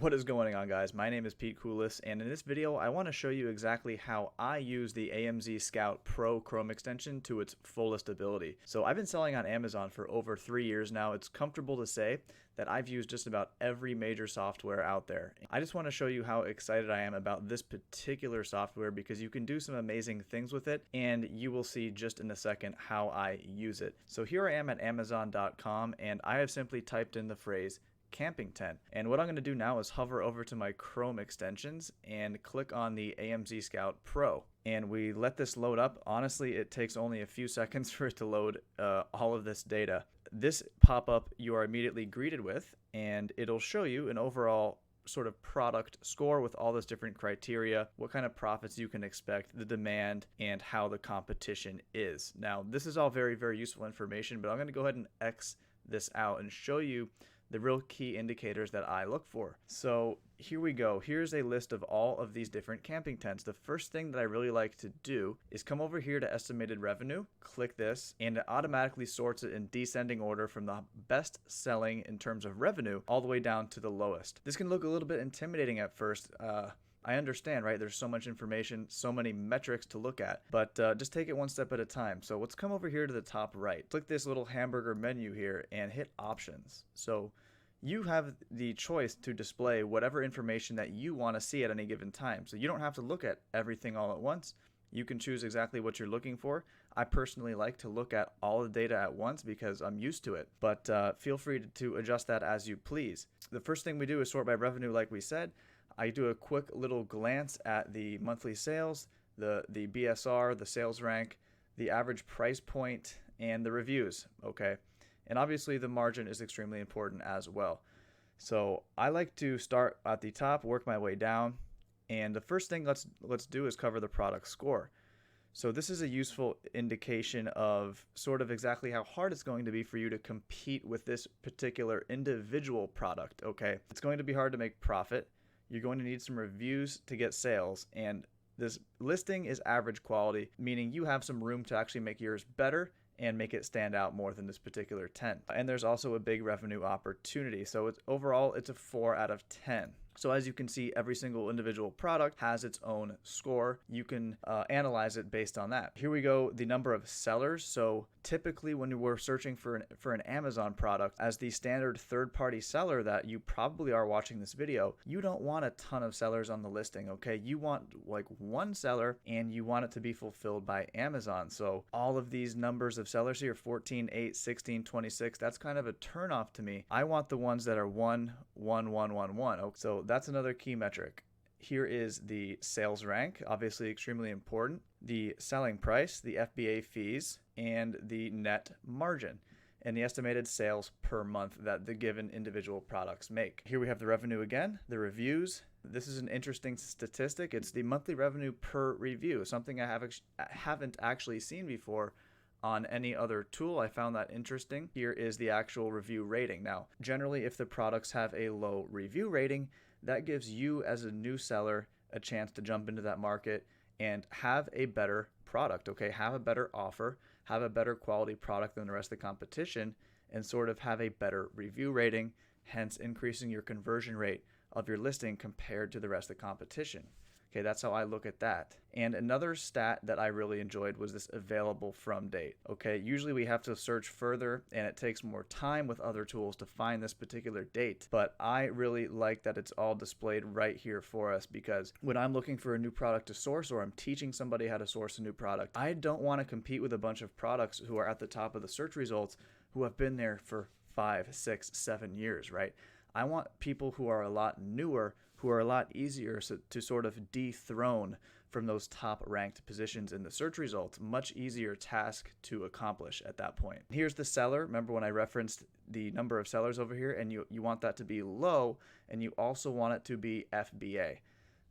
What is going on, guys? My name is Pete Koulis, and in this video I want to show you exactly how I use the AmzScout Pro Chrome extension to its fullest ability. So I've been selling on Amazon for over 3 years now. It's comfortable to say that I've used just about every major software out there. I just want to show you how excited I am about this particular software because you can do some amazing things with it, and you will see just in a second how I use it. So here I am at Amazon.com, and I have simply typed in the phrase camping tent. And what I'm going to do now is hover over to my Chrome extensions and click on the AmzScout Pro. And we let this load up. Honestly, it takes only a few seconds for it to load all of this data. This pop-up you are immediately greeted with, and it'll show you an overall sort of product score with all this different criteria, what kind of profits you can expect, the demand, and how the competition is. Now, this is all very, very useful information, but I'm going to go ahead and X this out and show you the real key indicators that I look for. So here we go. Here's a list of all of these different camping tents. The first thing that I really like to do is come over here to estimated revenue, click this, and it automatically sorts it in descending order from the best selling in terms of revenue all the way down to the lowest. This can look a little bit intimidating at first. I understand, right? There's so much information, so many metrics to look at, but just take it one step at a time. So let's come over here to the top right. Click this little hamburger menu here and hit options. So you have the choice to display whatever information that you want to see at any given time. So you don't have to look at everything all at once. You can choose exactly what you're looking for. I personally like to look at all the data at once because I'm used to it, but feel free to adjust that as you please. The first thing we do is sort by revenue like we said. I do a quick little glance at the monthly sales, the BSR, the sales rank, the average price point, and the reviews, okay? And obviously the margin is extremely important as well. So I like to start at the top, work my way down, and the first thing let's do is cover the product score. So this is a useful indication of sort of exactly how hard it's going to be for you to compete with this particular individual product, okay? It's going to be hard to make profit. You're going to need some reviews to get sales, and this listing is average quality, meaning you have some room to actually make yours better and make it stand out more than this particular tent. And there's also a big revenue opportunity. So overall, it's a 4 out of 10. So as you can see, every single individual product has its own score. You can analyze it based on that. Here we go, the number of sellers. So typically when we're searching for an Amazon product, as the standard third-party seller that you probably are watching this video, you don't want a ton of sellers on the listing, okay? You want like one seller, and you want it to be fulfilled by Amazon. So all of these numbers of sellers here, 14, 8, 16, 26, that's kind of a turnoff to me. I want the ones that are 1, 1, 1, 1, 1. Okay, so that's another key metric. Here is the sales rank, obviously extremely important, the selling price, the FBA fees, and the net margin, and the estimated sales per month that the given individual products make. Here we have the revenue again, the reviews. This is an interesting statistic. It's the monthly revenue per review, something I haven't actually seen before on any other tool. I found that interesting. Here is the actual review rating. Now, generally, if the products have a low review rating, that gives you as a new seller a chance to jump into that market and have a better product, okay? Have a better offer, have a better quality product than the rest of the competition, and sort of have a better review rating, hence increasing your conversion rate of your listing compared to the rest of the competition. Okay, that's how I look at that. And another stat that I really enjoyed was this available from date. Okay, usually we have to search further and it takes more time with other tools to find this particular date. But I really like that it's all displayed right here for us, because when I'm looking for a new product to source, or I'm teaching somebody how to source a new product, I don't want to compete with a bunch of products who are at the top of the search results who have been there for 5, 6, 7 years, right? I want people who are a lot newer, who are a lot easier to sort of dethrone from those top ranked positions in the search results. Much easier task to accomplish at that point. Here's the seller. Remember when I referenced the number of sellers over here, and you want that to be low, and you also want it to be FBA.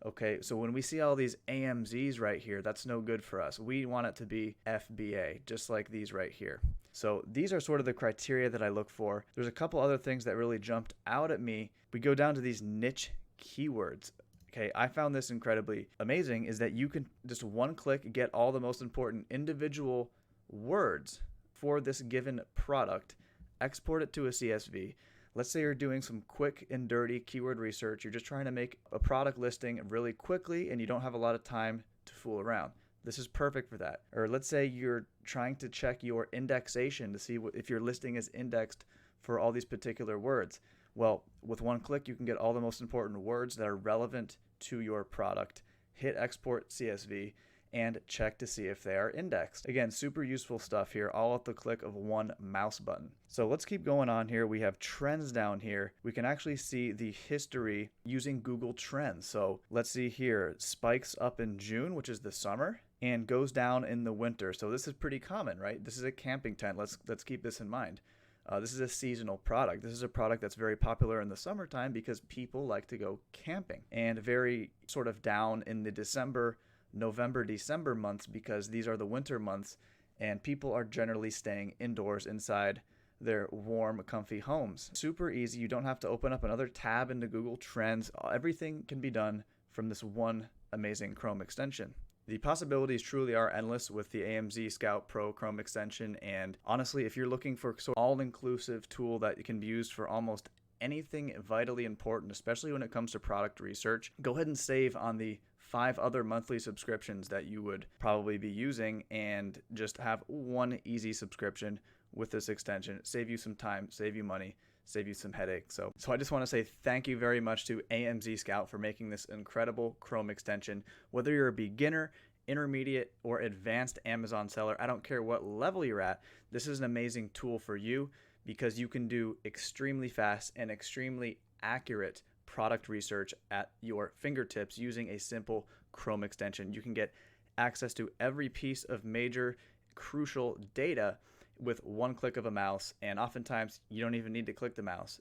Okay, so when we see all these AMZs right here, that's no good for us. We want it to be FBA, just like these right here. So these are sort of the criteria that I look for. There's a couple other things that really jumped out at me. We go down to these niche keywords. Okay, I found this incredibly amazing, is that you can just one click get all the most important individual words for this given product, export it to a CSV, Let's say you're doing some quick and dirty keyword research. You're just trying to make a product listing really quickly and you don't have a lot of time to fool around. This is perfect for that. Or let's say you're trying to check your indexation to see if your listing is indexed for all these particular words. Well, with one click, you can get all the most important words that are relevant to your product. Hit export CSV and check to see if they are indexed. Again, super useful stuff here, all at the click of one mouse button. So let's keep going on here. We have trends down here. We can actually see the history using Google Trends. So let's see here, spikes up in June, which is the summer, and goes down in the winter. So this is pretty common, right? This is a camping tent. Let's keep this in mind. This is a seasonal product. This is a product that's very popular in the summertime because people like to go camping, and very sort of down in the November, December months because these are the winter months and people are generally staying indoors inside their warm, comfy homes. Super easy. You don't have to open up another tab into Google Trends. Everything can be done from this one amazing Chrome extension. The possibilities truly are endless with the AmzScout Pro Chrome extension, and honestly, if you're looking for an all-inclusive tool that can be used for almost anything vitally important, especially when it comes to product research, go ahead and save on the 5 other monthly subscriptions that you would probably be using and just have one easy subscription with this extension. Save you some time, save you money, save you some headache. So I just want to say thank you very much to AmzScout for making this incredible Chrome extension. Whether you're a beginner, intermediate, or advanced Amazon seller, I don't care what level you're at, this is an amazing tool for you because you can do extremely fast and extremely accurate product research at your fingertips using a simple Chrome extension. You can get access to every piece of major crucial data with one click of a mouse, and oftentimes you don't even need to click the mouse.